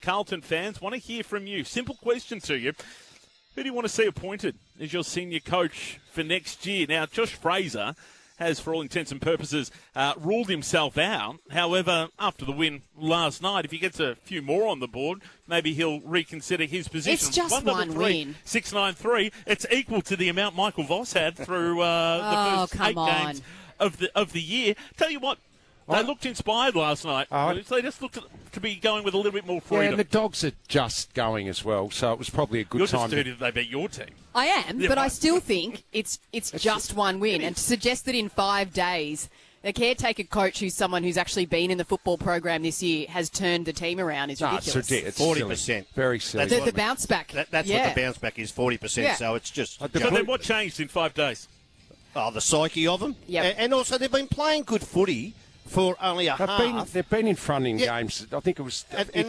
Carlton fans want to hear from you. Simple question to you. Who do you want to see appointed as your senior coach for next year? Now, Josh Fraser has, for all intents and purposes, ruled himself out. However, after the win last night, if he gets a few more on the board, maybe he'll reconsider his position. It's just one win. 693. It's equal to the amount Michael Voss had through the first 8 games of the year. Tell you what, they looked inspired last night. They just looked to be going with a little bit more freedom. Yeah, and the Dogs are just going as well, so it was probably a good time. You're just that they beat your team. I am, but I still think it's just one win. And to suggest that in 5 days, a caretaker coach who's someone who's actually been in the football program this year has turned the team around is ridiculous. It's 40%. Very silly. The bounce back. That's what the bounce back is, 40%. Yeah. So it's just... So then what changed in 5 days? Oh, the psyche of them. Yep. And also they've been playing good footy for only a half. They've been in front in games. I think it was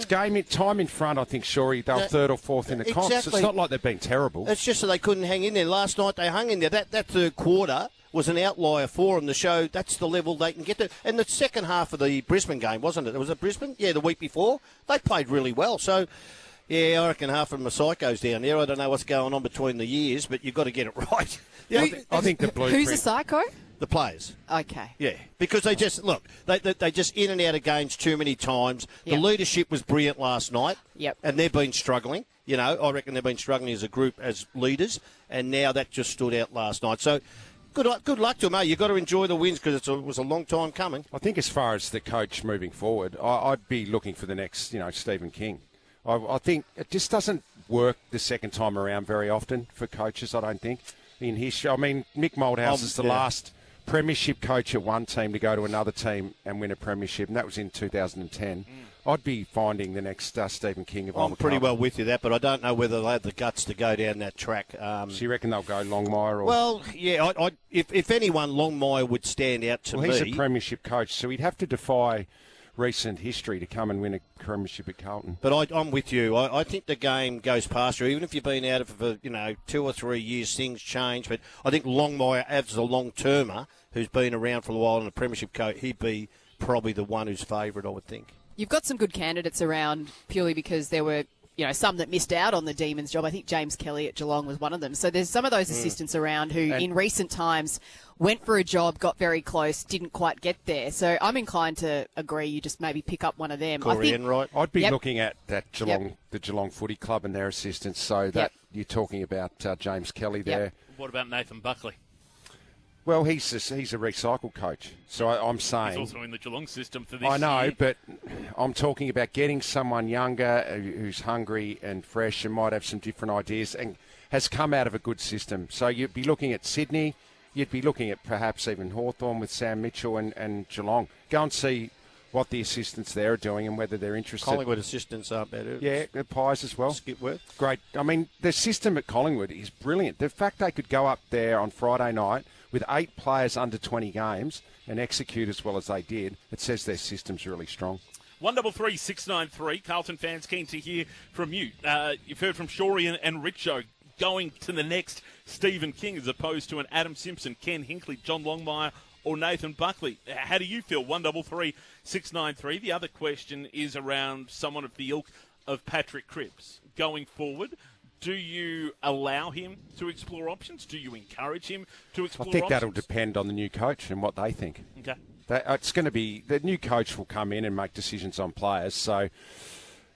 time in front. I think Shawry they were third or fourth in the comp. So it's not like they've been terrible. It's just that they couldn't hang in there. Last night they hung in there. That third quarter was an outlier for them to show that's the level they can get to. And the second half of the Brisbane game, wasn't it? Was it Brisbane? Yeah, the week before. They played really well. So, yeah, I reckon half of them are psychos down there. I don't know what's going on between the years, but you've got to get it right. I think the blueprint... Who's a psycho? The players. Okay. Yeah, because they just, look, they just in and out of games too many times. The leadership was brilliant last night. Yep. And they've been struggling. You know, I reckon they've been struggling as a group, as leaders, and now that just stood out last night. So, good luck to them, eh? You've got to enjoy the wins because it was a long time coming. I think as far as the coach moving forward, I'd be looking for the next, Stephen King. I think it just doesn't work the second time around very often for coaches, I don't think. In history, I mean, Mick Moldhouse is the last premiership coach at one team to go to another team and win a premiership, and that was in 2010. I'd be finding the next Stephen King. If I'm pretty well with you that, but I don't know whether they have the guts to go down that track. So you reckon they'll go Longmire? Or? Well, yeah, if anyone, Longmire would stand out to me. Well, he's a premiership coach, so he'd have to defy recent history to come and win a premiership at Carlton. But I'm with you. I think the game goes past you. Even if you've been out of it for 2 or 3 years, things change. But I think Longmire, as a long-termer who's been around for a while and a premiership coach, he'd be probably the one who's favourite, I would think. You've got some good candidates around purely because there were some that missed out on the Demons job. I think James Kelly at Geelong was one of them. So there's some of those assistants around who in recent times went for a job, got very close, didn't quite get there. So I'm inclined to agree you just maybe pick up one of them. I'd be looking at that Geelong, the Geelong Footy Club and their assistants. So that you're talking about James Kelly there. What about Nathan Buckley? Well, he's a recycle coach. So I'm saying... He's also in the Geelong system for this year. I know, but I'm talking about getting someone younger who's hungry and fresh and might have some different ideas and has come out of a good system. So you'd be looking at Sydney. You'd be looking at perhaps even Hawthorn with Sam Mitchell and Geelong. Go and see what the assistants there are doing and whether they're interested. Collingwood assistants are better. Yeah, the Pies as well. Skipworth. Great. I mean, the system at Collingwood is brilliant. The fact they could go up there on Friday night with 8 players under 20 games and execute as well as they did, it says their system's really strong. 133 693. Carlton fans keen to hear from you. You've heard from Shawry and Richo going to the next Stephen King as opposed to an Adam Simpson, Ken Hinkley, John Longmire or Nathan Buckley. How do you feel? 133 693. The other question is around someone of the ilk of Patrick Cripps. Going forward, do you allow him to explore options? Do you encourage him to explore options? I think that'll depend on the new coach and what they think. Okay. It's going to be... The new coach will come in and make decisions on players, so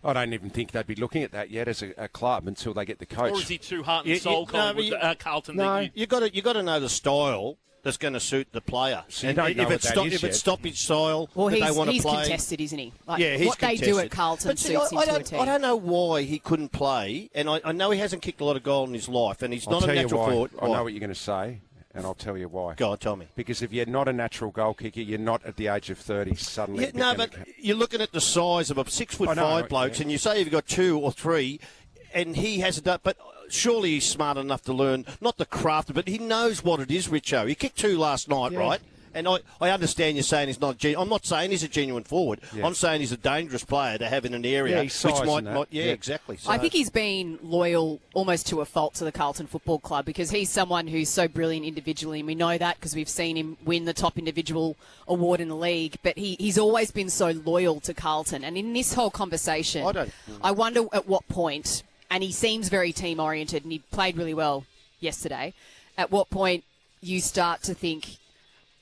I don't even think they'd be looking at that yet as a club until they get the coach. Or is he too heart and soul, Carlton? No, you've got to know the style that's going to suit the player. So and if it's stoppage style that they want to play... He's contested, isn't he? He's what contested. They do at Carlton suits him to a team. I don't know why he couldn't play, and I know he hasn't kicked a lot of goal in his life, and he's not a natural forward. I know what you're going to say, and I'll tell you why. Go on, tell me. Because if you're not a natural goal kicker, you're not at the age of 30 suddenly... but you're looking at the size of a 6'5" blokes, and you say you've got 2 or 3, and he hasn't done... But surely he's smart enough to learn, not the craft, but he knows what it is, Richo. He kicked 2 last night, right? And I understand you're saying he's not. I'm not saying he's a genuine forward. Yeah. I'm saying he's a dangerous player to have in an area he's size which and that. might. Yeah. Exactly. So, I think he's been loyal almost to a fault to the Carlton Football Club because he's someone who's so brilliant individually, and we know that because we've seen him win the top individual award in the league. But he's always been so loyal to Carlton. And in this whole conversation, I wonder at what point, and he seems very team-oriented, and he played really well yesterday, at what point you start to think,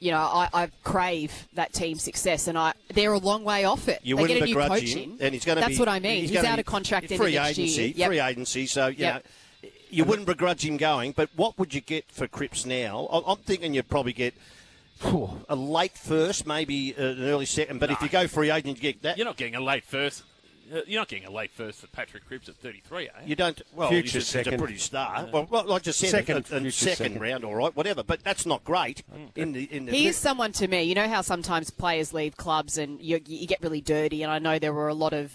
I crave that team success, and they're a long way off it. You they wouldn't get a new begrudge coach him, in. and he's going to That's what I mean. He's out of contract free next agency, year. Yep. free agency. So you wouldn't begrudge him going. But what would you get for Cripps now? I'm thinking you'd probably get a late first, maybe an early second. But if you go free agent, you get that. You're not getting a late first. You're not getting a late first for Patrick Cripps at 33, eh? You don't. Well, Future he's second. a pretty star. Well, like I just said, second round, all right, whatever. But that's not great. He is someone to me. You know how sometimes players leave clubs and you get really dirty. And I know there were a lot of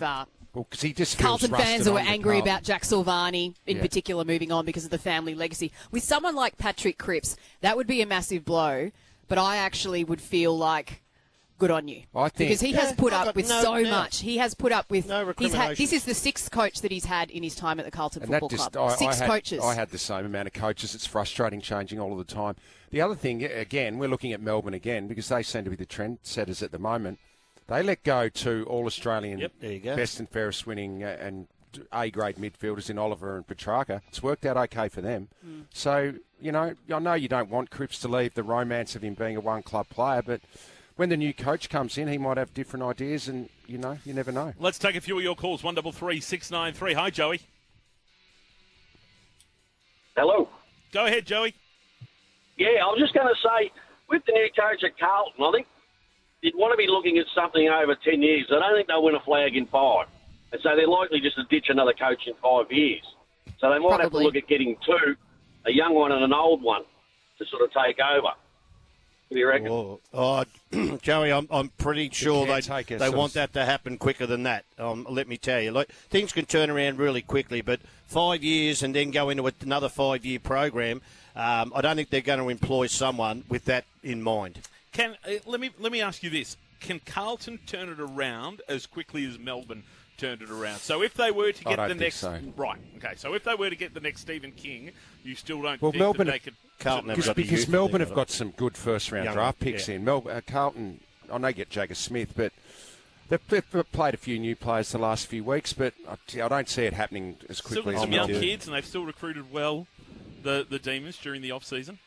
because he just Carlton feels fans who were rusted on angry to Carlton. about Jack Silvani in particular moving on because of the family legacy. With someone like Patrick Cripps, that would be a massive blow. But I actually would feel like, good on you. I think because he has put up with much. He has put up with. No recrimination. This is the sixth coach that he's had in his time at the Carlton And Football Club. Six coaches. I had the same amount of coaches. It's frustrating changing all of the time. The other thing, again, we're looking at Melbourne again because they seem to be the trendsetters at the moment. They let go to All-Australian there you go. best and fairest winning and A-grade midfielders in Oliver and Petrarca. It's worked out okay for them. So, I know you don't want Cripps to leave the romance of him being a one-club player, but when the new coach comes in, he might have different ideas, and, you never know. Let's take a few of your calls. 133 693. Hi, Joey. Hello. Go ahead, Joey. Yeah, I was just going to say, with the new coach at Carlton, I think you'd want to be looking at something over 10 years. I don't think they'll win a flag in 5. And so they're likely just to ditch another coach in 5 years. So they might have to look at getting 2, a young one and an old one, to sort of take over. What do you reckon? Oh, Joey, I'm pretty sure they want that to happen quicker than that. Let me tell you. Things can turn around really quickly, but 5 years and then go into another 5-year program, I don't think they're going to employ someone with that in mind. Let me ask you this. Can Carlton turn it around as quickly as Melbourne turned it around? So if they were to get the next... So. Right, okay. So if they were to get the next Stephen King, you still don't think Melbourne, that they could... Carlton because Melbourne have got some good first-round draft picks in. Carlton, I know you get Jagger Smith, but they've played a few new players the last few weeks, but I don't see it happening as quickly as some young Melbourne. kids, and they've still recruited well, the Demons, during the off-season.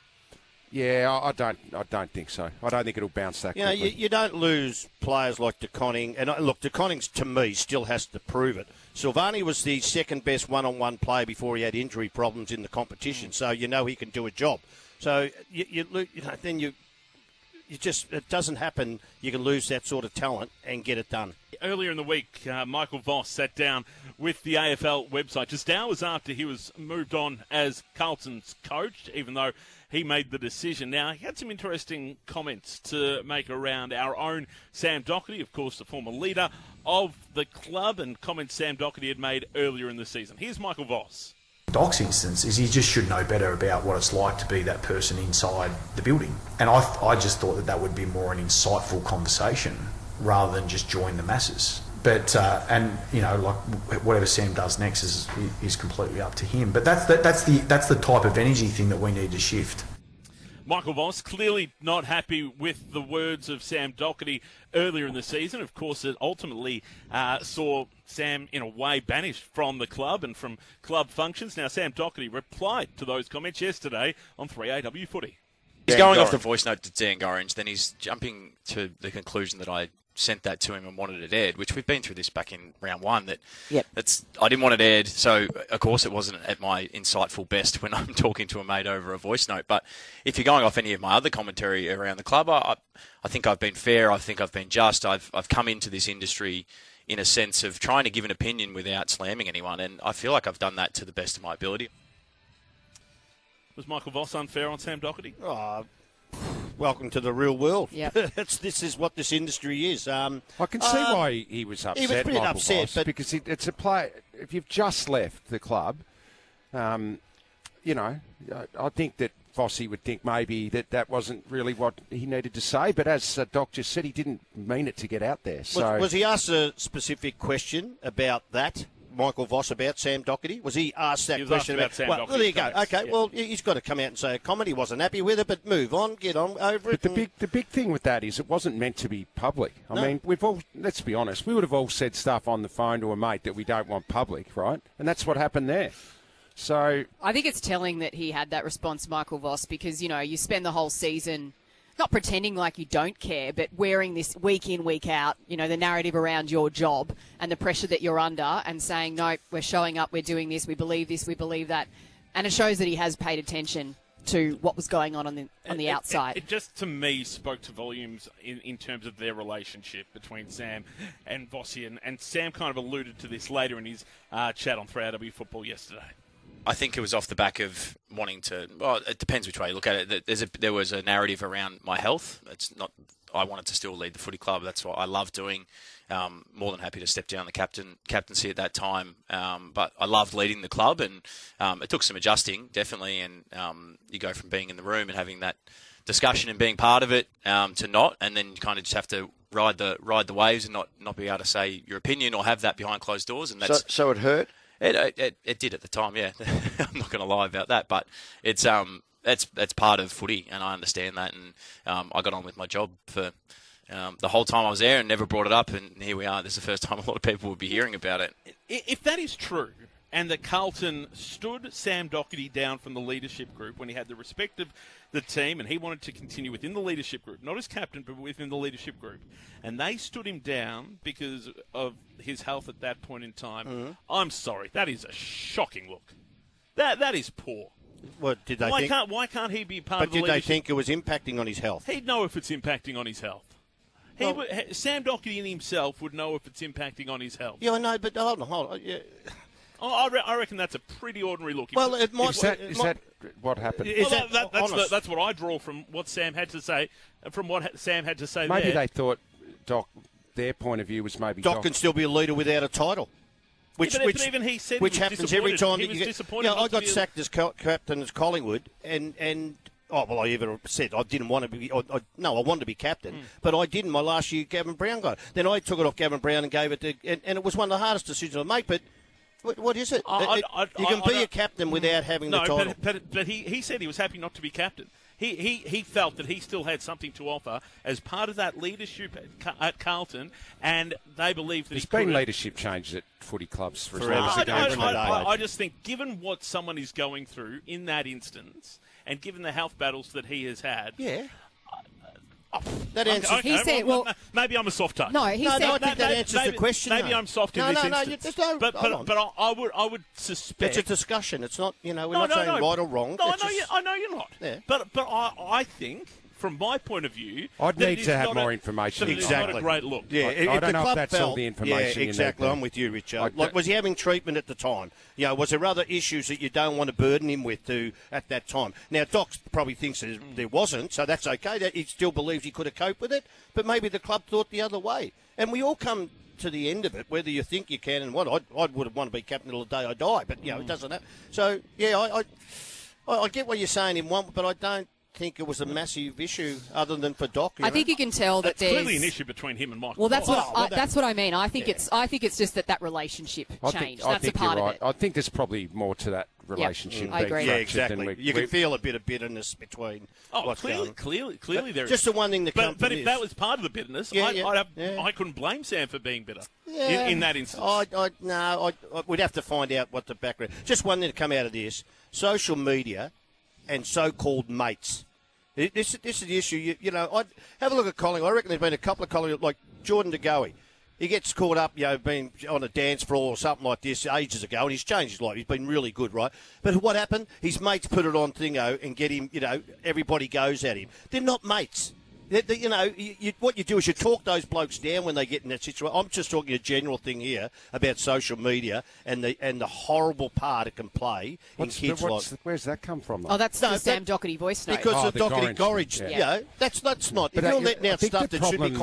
Yeah, I don't think so. I don't think it'll bounce that quickly. You don't lose players like De Koning. And look, De Koning, to me, still has to prove it. Silvani was the second best one-on-one player before he had injury problems in the competition, so he can do a job. So then you just, it doesn't happen. You can lose that sort of talent and get it done. Earlier in the week, Michael Voss sat down with the AFL website just hours after he was moved on as Carlton's coach, even though he made the decision. Now, he had some interesting comments to make around our own Sam Docherty, of course, the former leader of the club, and comments Sam Docherty had made earlier in the season. Here's Michael Voss. Doc's instance is he just should know better about what it's like to be that person inside the building. And I just thought that would be more an insightful conversation rather than just join the masses. But whatever Sam does next is completely up to him. But that's the type of energy thing that we need to shift. Michael Voss clearly not happy with the words of Sam Docherty earlier in the season. Of course, it ultimately saw Sam, in a way, banished from the club and from club functions. Now, Sam Docherty replied to those comments yesterday on 3AW Footy. He's going off the voice note to Dan Gorringe, then he's jumping to the conclusion that I sent that to him and wanted it aired, which we've been through this back in round one. I didn't want it aired, so of course it wasn't at my insightful best when I'm talking to a mate over a voice note. But if you're going off any of my other commentary around the club, I think I've been fair. I think I've been just. I've come into this industry in a sense of trying to give an opinion without slamming anyone, and I feel like I've done that to the best of my ability. Was Michael Voss unfair on Sam Docherty? Welcome to the real world. Yep. This is what this industry is. I can see why he was upset. He was pretty Michael upset, Voss, but because it's a play. If you've just left the club, I think that Vossi would think maybe that wasn't really what he needed to say. But as Doc just said, he didn't mean it to get out there. So Was he asked a specific question about that? Michael Voss about Sam Docherty? Was he asked that question about Sam well, Docherty's there you go. comments, Okay, yeah. well, he's got to come out and say a comment. He wasn't happy with it, but move on, get on over it. But the big thing with that is it wasn't meant to be public. I mean, let's be honest, we would have all said stuff on the phone to a mate that we don't want public, right? And that's what happened there. So I think it's telling that he had that response, Michael Voss, because, you spend the whole season not pretending like you don't care, but wearing this week in, week out, the narrative around your job and the pressure that you're under and saying, no, we're showing up, we're doing this, we believe that. And it shows that he has paid attention to what was going on the outside. It just, to me, spoke to volumes in terms of their relationship between Sam and Vossi. And Sam kind of alluded to this later in his chat on 3RW Football yesterday. I think it was off the back of wanting to. Well, it depends which way you look at it. There was a narrative around my health. It's not. I wanted to still lead the footy club. That's what I love doing. More than happy to step down the captaincy at that time. But I loved leading the club, and it took some adjusting, definitely. And you go from being in the room and having that discussion and being part of it to not, and then you kind of just have to ride the waves and not be able to say your opinion or have that behind closed doors. And that's so it hurt. It did at the time, yeah. I'm not going to lie about that, but it's that's part of footy, and I understand that, and I got on with my job for the whole time I was there and never brought it up, and here we are. This is the first time a lot of people will be hearing about it. If that is true, and that Carlton stood Sam Docherty down from the leadership group when he had the respect of the team and he wanted to continue within the leadership group, not as captain, but within the leadership group, and they stood him down because of his health at that point in time, I'm sorry, that is a shocking look. That is poor. What did they think? Why can't he be part But of the did they leadership? think it was impacting on his health? He'd know if it's impacting on his health. Sam Docherty in himself would know if it's impacting on his health. Yeah, I know, but hold on. Yeah. I reckon that's a pretty ordinary look. Well, it might. is that what happened? That's what I draw from what Sam had to say. Maybe there. they thought, Doc, their point of view was maybe Doc can still be a leader without a title. But even he said which he was happens every time he that was you get. disappointed I not to got be sacked as captain as Collingwood, and I even said I didn't want to be. I wanted to be captain, but I didn't. My last year, Gavin Brown got it. Then I took it off Gavin Brown and gave it to, and it was one of the hardest decisions I make. But what is it? You can be a captain without having the title. But he said he was happy not to be captain. He felt that he still had something to offer as part of that leadership at Carlton, and they believed that There's been leadership changes at footy clubs for as long as I just think, given what someone is going through in that instance, and given the health battles that he has had, that answers. Okay, he said, well, maybe I'm a soft touch. No, he said. I think that answers the question. Maybe I'm soft in this instance. But I would suspect it's a discussion. It's not. We're not saying right or wrong. No, I know you're not. Yeah. But I think, from my point of view, I'd need to have more information. That it's not a great look. Yeah, I don't know if that's all the information. Yeah, exactly. I'm with you, Richard. Was he having treatment at the time? Was there other issues that you don't want to burden him with at that time? Now, Doc probably thinks there wasn't, so that's okay. That he still believes he could have coped with it, but maybe the club thought the other way. And we all come to the end of it, whether you think you can and what. I would have wanted to be captain till the day I die, but it doesn't happen. So I get what you're saying in one, but I don't think it was a massive issue other than for Doc. I think you can tell that there's clearly an issue between him and Michael. Well, that's what I mean. I think it's just that relationship changed. That's a part of it. I think there's probably more to that relationship. I agree. Yeah, exactly. You can feel a bit of bitterness between. What's going. Clearly there is. Just the one thing that comes. But if that was part of the bitterness, I couldn't blame Sam for being bitter in that instance. We'd have to find out what the background. Just one thing to come out of this: social media and so-called mates. This is the issue. I'd have a look at Collingwood. I reckon there's been a couple of Collingwood, like Jordan De Goey. He gets caught up, being on a dance floor or something like this ages ago, and he's changed his life. He's been really good, right? But what happened? His mates put it on Thingo and get him, everybody goes at him. They're not mates. What you do is you talk those blokes down when they get in that situation. I'm just talking a general thing here about social media and the horrible part it can play in kids' lives. Where's that come from? Oh, that's the Sam Docherty voice note. Because of Docherty Gorridge. That's not. If you're letting out stuff that should be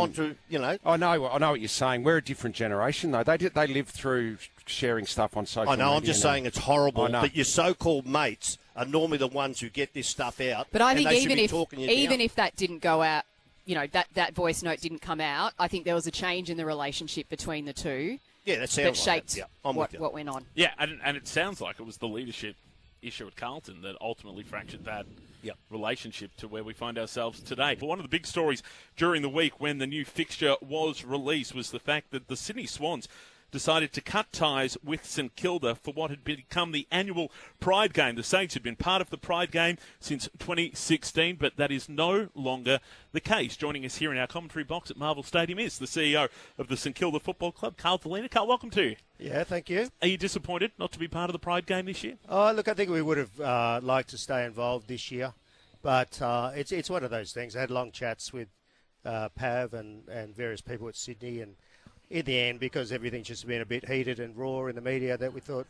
I know what you're saying. We're a different generation, though. They lived through sharing stuff on social media. I know. I'm just saying it's horrible that your so-called mates are normally the ones who get this stuff out. But I think even if that didn't go out, that voice note didn't come out, I think there was a change in the relationship between the two. Yeah, that sounds shaped like what went on. Yeah, and it sounds like it was the leadership issue at Carlton that ultimately fractured that relationship to where we find ourselves today. But one of the big stories during the week when the new fixture was released was the fact that the Sydney Swans decided to cut ties with St Kilda for what had become the annual Pride game. The Saints had been part of the Pride game since 2016, but that is no longer the case. Joining us here in our commentary box at Marvel Stadium is the CEO of the St Kilda Football Club, Carl Dilena. Carl, welcome to you. Yeah, thank you. Are you disappointed not to be part of the Pride game this year? Oh, look, I think we would have liked to stay involved this year, but it's one of those things. I had long chats with Pav and various people at Sydney, and in the end, because everything's just been a bit heated and raw in the media, that we thought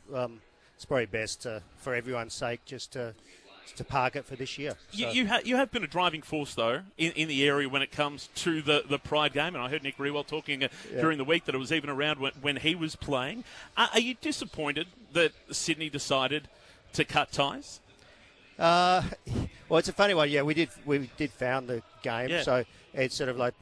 it's probably best for everyone's sake just to park it for this year. So. You have been a driving force, though, in the area when it comes to the Pride game, and I heard Nick Rewell talking during the week that it was even around when he was playing. Are you disappointed that Sydney decided to cut ties? Well, it's a funny one. Yeah, we did found the game, so it's sort of like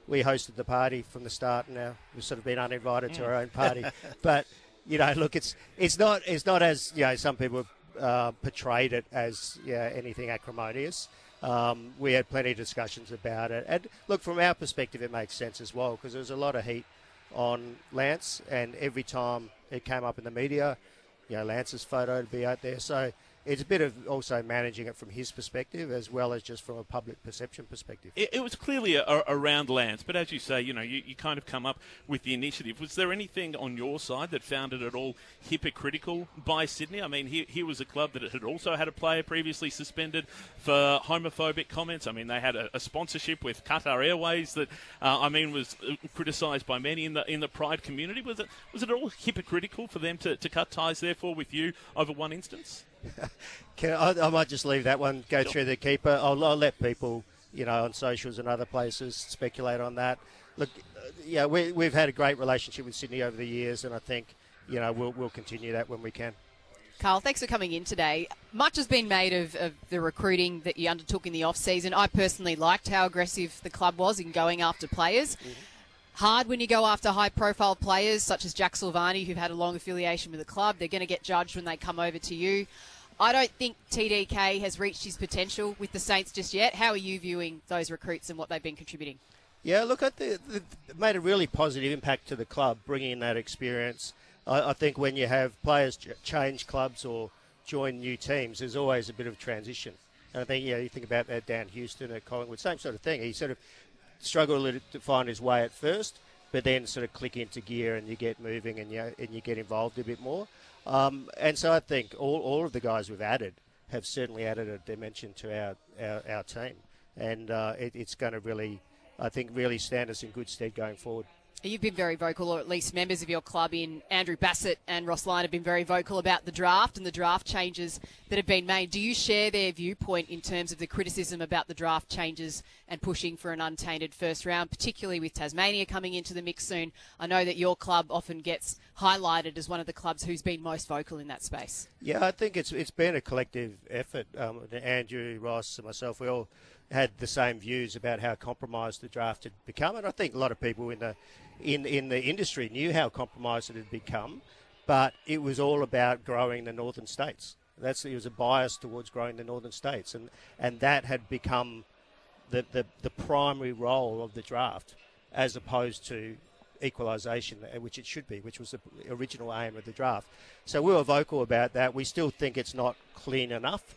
we hosted the party from the start, and now we've sort of been uninvited to our own party. But look, it's not as some people portrayed it as anything acrimonious. We had plenty of discussions about it, and look, from our perspective, it makes sense as well because there was a lot of heat on Lance, and every time it came up in the media, Lance's photo would be out there. So it's a bit of also managing it from his perspective as well as just from a public perception perspective. It was clearly around Lance, but as you say, you kind of come up with the initiative. Was there anything on your side that found it at all hypocritical by Sydney? I mean, here was a club that had also had a player previously suspended for homophobic comments. I mean, they had a sponsorship with Qatar Airways that, was criticised by many in the Pride community. Was it all hypocritical for them to cut ties, therefore, with you over one instance? I might just leave that one go through the keeper. I'll let people, on socials and other places speculate on that. Look, we've had a great relationship with Sydney over the years, and I think, we'll continue that when we can. Carl, thanks for coming in today. Much has been made of the recruiting that you undertook in the off-season. I personally liked how aggressive the club was in going after players. Mm-hmm. Hard when you go after high-profile players such as Jack Silvani, who've had a long affiliation with the club. They're going to get judged when they come over to you. I don't think TDK has reached his potential with the Saints just yet. How are you viewing those recruits and what they've been contributing? Yeah, look, it made a really positive impact to the club, bringing in that experience. I think when you have players change clubs or join new teams, there's always a bit of transition. And I think, you think about that Dan Houston at Collingwood, same sort of thing. He sort of struggled a little to find his way at first, but then sort of click into gear and you get moving and you get involved a bit more. And so I think all of the guys we've added have certainly added a dimension to our team. And it's going to really stand us in good stead going forward. You've been very vocal, or at least members of your club in Andrew Bassett and Ross Lyon have been very vocal about the draft and the draft changes that have been made. Do you share their viewpoint in terms of the criticism about the draft changes and pushing for an untainted first round, particularly with Tasmania coming into the mix soon? I know that your club often gets highlighted as one of the clubs who's been most vocal in that space. Yeah, I think it's been a collective effort. Andrew, Ross and myself, we all had the same views about how compromised the draft had become, and I think a lot of people in the industry knew how compromised it had become, but it was all about growing the northern states. It was a bias towards growing the northern states, and that had become the primary role of the draft, as opposed to equalisation, which it should be, which was the original aim of the draft. So we were vocal about that. We still think it's not clean enough,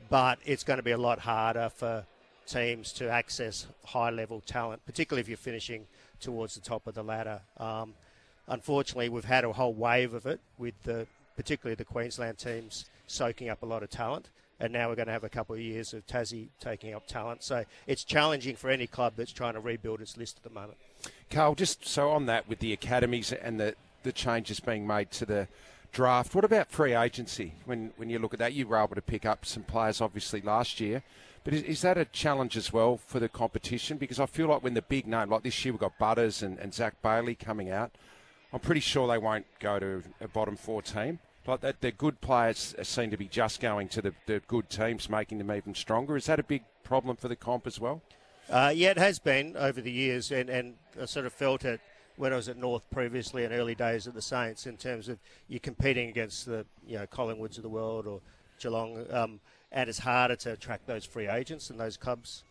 but it's going to be a lot harder for teams to access high-level talent, particularly if you're finishing towards the top of the ladder. Unfortunately, we've had a whole wave of it with particularly the Queensland teams soaking up a lot of talent, and now we're going to have a couple of years of Tassie taking up talent. So it's challenging for any club that's trying to rebuild its list at the moment. Carl, just so on that with the academies and the changes being made to the draft, what about free agency? When you look at that, you were able to pick up some players obviously last year. But is that a challenge as well for the competition? Because I feel like when the big name, like this year we've got Butters and Zach Bailey coming out, I'm pretty sure they won't go to a bottom four team. like that, the good players seem to be just going to the good teams, making them even stronger. Is that a big problem for the comp as well? Yeah, it has been over the years, and I sort of felt it when I was at North previously in early days at the Saints, in terms of you're competing against the Collingwoods of the world or Geelong, and it's harder to attract those free agents and those clubs.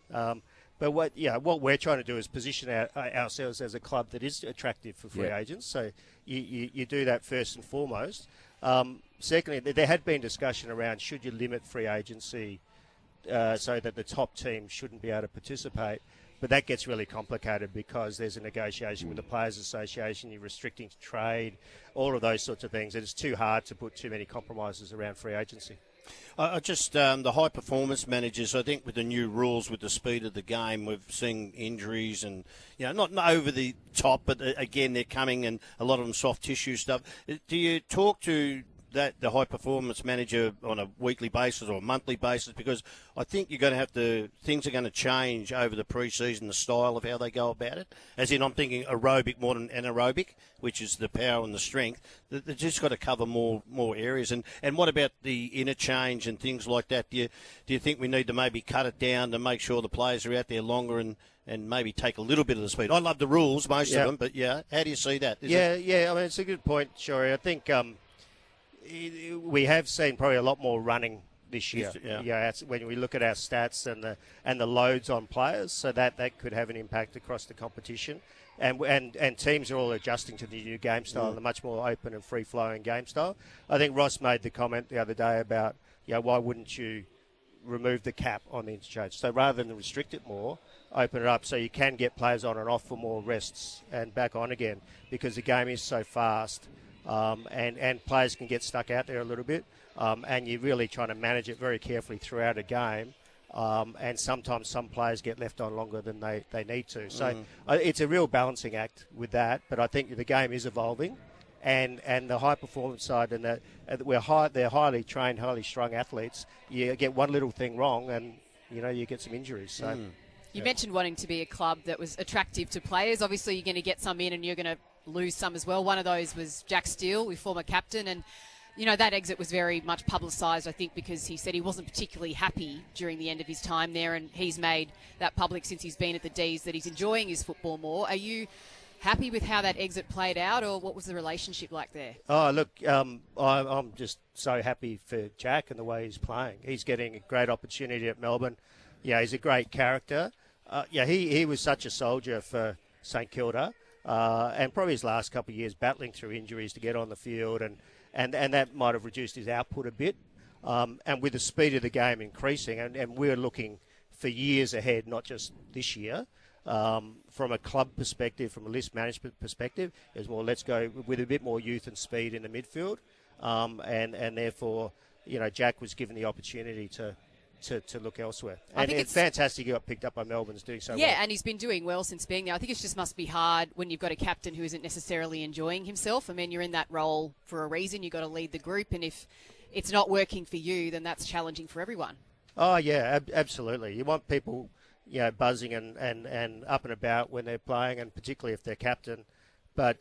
But what we're trying to do is position ourselves as a club that is attractive for free agents. So you do that first and foremost. Secondly, there had been discussion around should you limit free agency so that the top team shouldn't be able to participate. But that gets really complicated because there's a negotiation with the Players Association, you're restricting trade, all of those sorts of things. And it's too hard to put too many compromises around free agency. The high performance managers, I think with the new rules, with the speed of the game, we've seen injuries and, not over the top, but again, they're coming, and a lot of them soft tissue stuff. Do you talk to the high performance manager on a weekly basis or a monthly basis? Because I think you're going to have things are going to change over the pre-season, the style of how they go about it. As in, I'm thinking aerobic more than anaerobic, which is the power and the strength. They've just got to cover more areas. And what about the interchange and things like that? Do you think we need to maybe cut it down to make sure the players are out there longer and maybe take a little bit of the speed? I love the rules, most of them, but how do you see that? I mean, it's a good point, Shawry. I think we have seen probably a lot more running this year. When we look at our stats and the loads on players, so that could have an impact across the competition. And teams are all adjusting to the new game style, the much more open and free-flowing game style. I think Ross made the comment the other day about, why wouldn't you remove the cap on the interchange? So rather than restrict it more, open it up so you can get players on and off for more rests and back on again, because the game is so fast. And players can get stuck out there a little bit, and you're really trying to manage it very carefully throughout a game, and sometimes some players get left on longer than they need to. So it's a real balancing act with that, but I think the game is evolving, and the high-performance side, and they're highly trained, highly strung athletes. You get one little thing wrong and, you get some injuries. So. You mentioned wanting to be a club that was attractive to players. Obviously, you're going to get some in and you're going to lose some as well. One of those was Jack Steele, our former captain, and that exit was very much publicised, I think, because he said he wasn't particularly happy during the end of his time there, and he's made that public since he's been at the D's that he's enjoying his football more. Are you happy with how that exit played out, or what was the relationship like there? Oh, look, I'm just so happy for Jack and the way he's playing. He's getting a great opportunity at Melbourne. He's a great character. He was such a soldier for St Kilda. And probably his last couple of years battling through injuries to get on the field, and that might have reduced his output a bit. And with the speed of the game increasing, and we're looking for years ahead, not just this year, from a club perspective, from a list management perspective, is more let's go with a bit more youth and speed in the midfield. And therefore, Jack was given the opportunity to look elsewhere. And it's fantastic he got picked up by Melbourne's doing so well. Yeah, and he's been doing well since being there. I think it just must be hard when you've got a captain who isn't necessarily enjoying himself. I mean, you're in that role for a reason. You've got to lead the group, and if it's not working for you, then that's challenging for everyone. Oh, yeah, absolutely. You want people, buzzing and up and about when they're playing, and particularly if they're captain. But,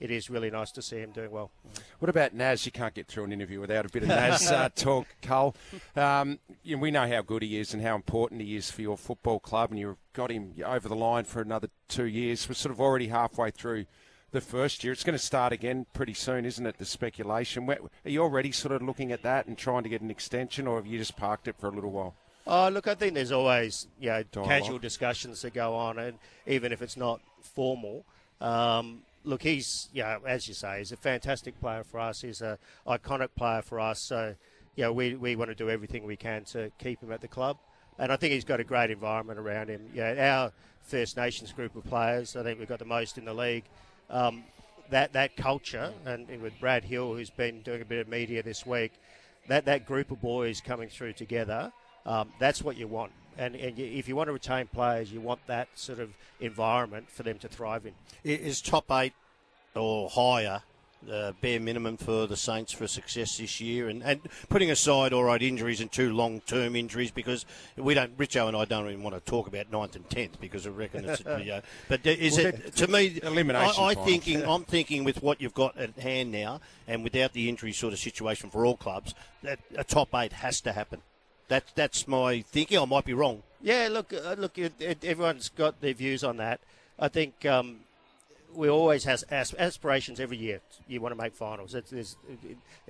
it is really nice to see him doing well. What about Naz? You can't get through an interview without a bit of Naz talk, Carl. We know how good he is and how important he is for your football club, and you've got him over the line for another 2 years. We're sort of already halfway through the first year. It's going to start again pretty soon, isn't it, the speculation? Are you already sort of looking at that and trying to get an extension, or have you just parked it for a little while? Oh, look, I think there's always casual discussions that go on, and even if it's not formal. Look, he's, as you say, he's a fantastic player for us. He's an iconic player for us. So, we want to do everything we can to keep him at the club. And I think he's got a great environment around him. Our First Nations group of players, I think we've got the most in the league. That culture, and with Brad Hill, who's been doing a bit of media this week, that group of boys coming through together, that's what you want. And if you want to retain players, you want that sort of environment for them to thrive in. Is top 8 or higher bare minimum for the Saints for success this year, and putting aside all right injuries and 2 long-term injuries, because Richo and I don't even want to talk about 9th and 10th because I reckon it's but to me elimination I'm thinking with what you've got at hand now, and without the injury sort of situation for all clubs, that a top 8 has to happen. That's my thinking. I might be wrong. Yeah, look, everyone's got their views on that. I think we always have aspirations every year. You want to make finals. It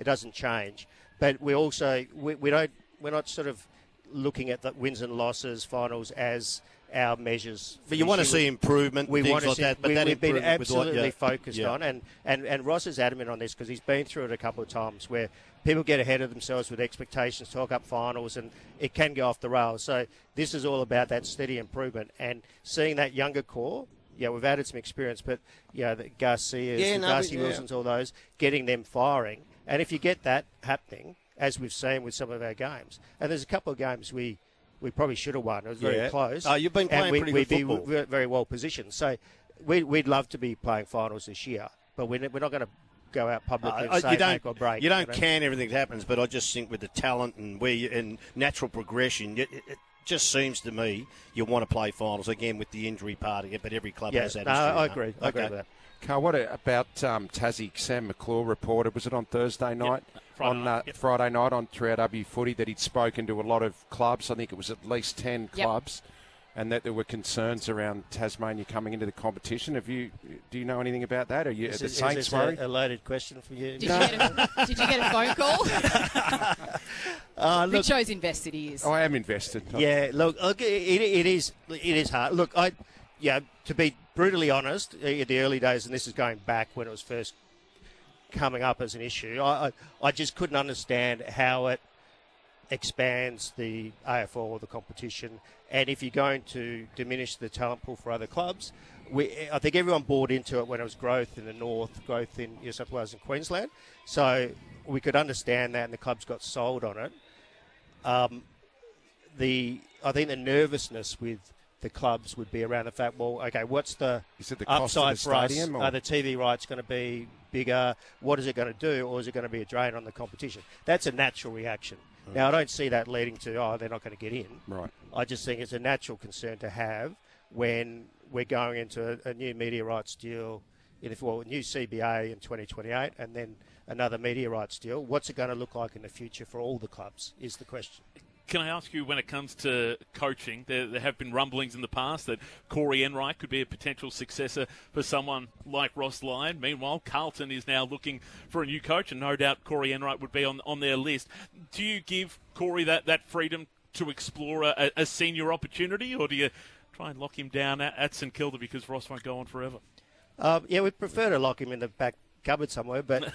doesn't change. But we also we're not sort of looking at the wins and losses, finals as our measures. But you want to see improvement, things like that. But we've been absolutely focused on, and Ross is adamant on this because he's been through it a couple of times where people get ahead of themselves with expectations, talk up finals, and it can go off the rails. So this is all about that steady improvement and seeing that younger core. Yeah, we've added some experience, but the Garcias, Darcy Wilsons, all those, getting them firing. And if you get that happening, as we've seen with some of our games, and there's a couple of games we probably should have won. It was very close. Oh, you've been playing pretty good football. We'd be very well positioned. So we'd love to be playing finals this year, but we're not going to go out publicly and say make or break. You don't can everything that happens, but I just think with the talent and natural progression, it just seems to me you want to play finals again with the injury part of it, but every club has that. I agree. I agree with that. Carl, what about Tassie? Sam McClure reported, was it on Thursday night? Friday night on 3RW Footy, that he'd spoken to a lot of clubs. I think it was at least 10 clubs, and that there were concerns around Tasmania coming into the competition. Do you know anything about that? Are you at the Saints worried? A loaded question for you. Did you get a phone call? Richo's invested, he is. I am invested. Yeah, look, it is hard. Look, to be brutally honest, in the early days, and this is going back when it was first coming up as an issue, I just couldn't understand how it expands the AFL or the competition, and if you're going to diminish the talent pool for other clubs. I think everyone bought into it when it was growth in the north, growth in New South Wales and Queensland, so we could understand that, and the clubs got sold on it. I think the nervousness with the clubs would be around the fact, well, okay, what's the upside for us? Are the TV rights going to be bigger? What is it going to do? Or is it going to be a drain on the competition? That's a natural reaction. Now, I don't see that leading to, they're not going to get in. Right. I just think it's a natural concern to have when we're going into a new media rights deal, a new CBA in 2028, and then another media rights deal. What's it going to look like in the future for all the clubs is the question. Can I ask you, when it comes to coaching, there have been rumblings in the past that Corey Enright could be a potential successor for someone like Ross Lyon. Meanwhile, Carlton is now looking for a new coach, and no doubt Corey Enright would be on their list. Do you give Corey that freedom to explore a senior opportunity, or do you try and lock him down at St Kilda because Ross won't go on forever? We'd prefer to lock him in the back cupboard somewhere, but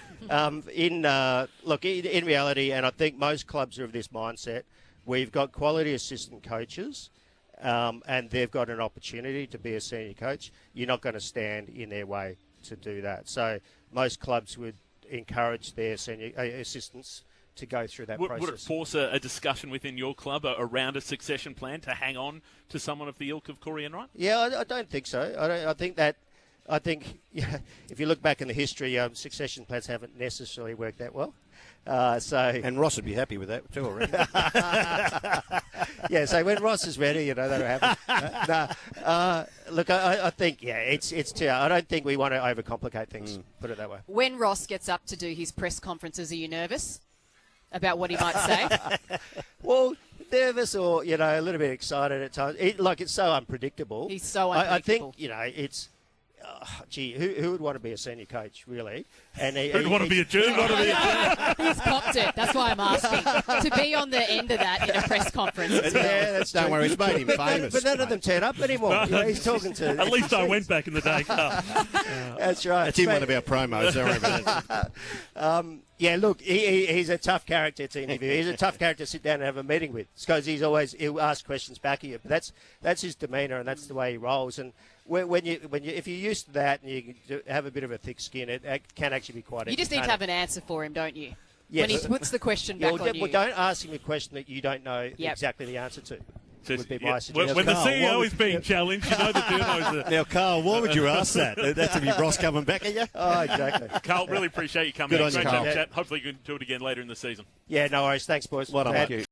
in reality, and I think most clubs are of this mindset, we've got quality assistant coaches, and they've got an opportunity to be a senior coach. You're not going to stand in their way to do that. So most clubs would encourage their senior assistants to go through that process. Would it force a discussion within your club around a succession plan to hang on to someone of the ilk of Corey Enright? Yeah, I don't think so. I think if you look back in the history, succession plans haven't necessarily worked that well. And Ross would be happy with that too, already. Yeah, so when Ross is ready, that'll happen. Look, I think, it's too. I don't think we want to overcomplicate things. Put it that way. When Ross gets up to do his press conferences, are you nervous about what he might say? Well, nervous or a little bit excited at times. It's so unpredictable. He's so unpredictable. I think it's. Who would want to be a senior coach, really? And who'd want to be a junior? He's copped it. That's why I'm asking. To be on the end of that in a press conference. Don't worry, it's made him famous. But none of them turn up anymore. He's talking to. At least I went back in the day, Carl. That's right. That's in one of our promos. Don't worry about that. Look, he's a tough character to interview. He's a tough character to sit down and have a meeting with, because he'll ask questions back at you. But that's his demeanour, and that's the way he rolls. And if you're used to that and you have a bit of a thick skin, it can actually be quite. You just need to have an answer for him, don't you? Yes. When he puts the question back on you. Well, don't ask him a question that you don't know exactly the answer to. would be my When suggestion. the Carl, CEO is being challenged, you know the journos are... Now, Carl, why would you ask that? That's to be Ross coming back at you. Oh, exactly. Carl, really appreciate you coming Good in. on you, Great Carl. chat. Hopefully you can do it again later in the season. Yeah, no worries. Thanks, boys. Well done, And mate.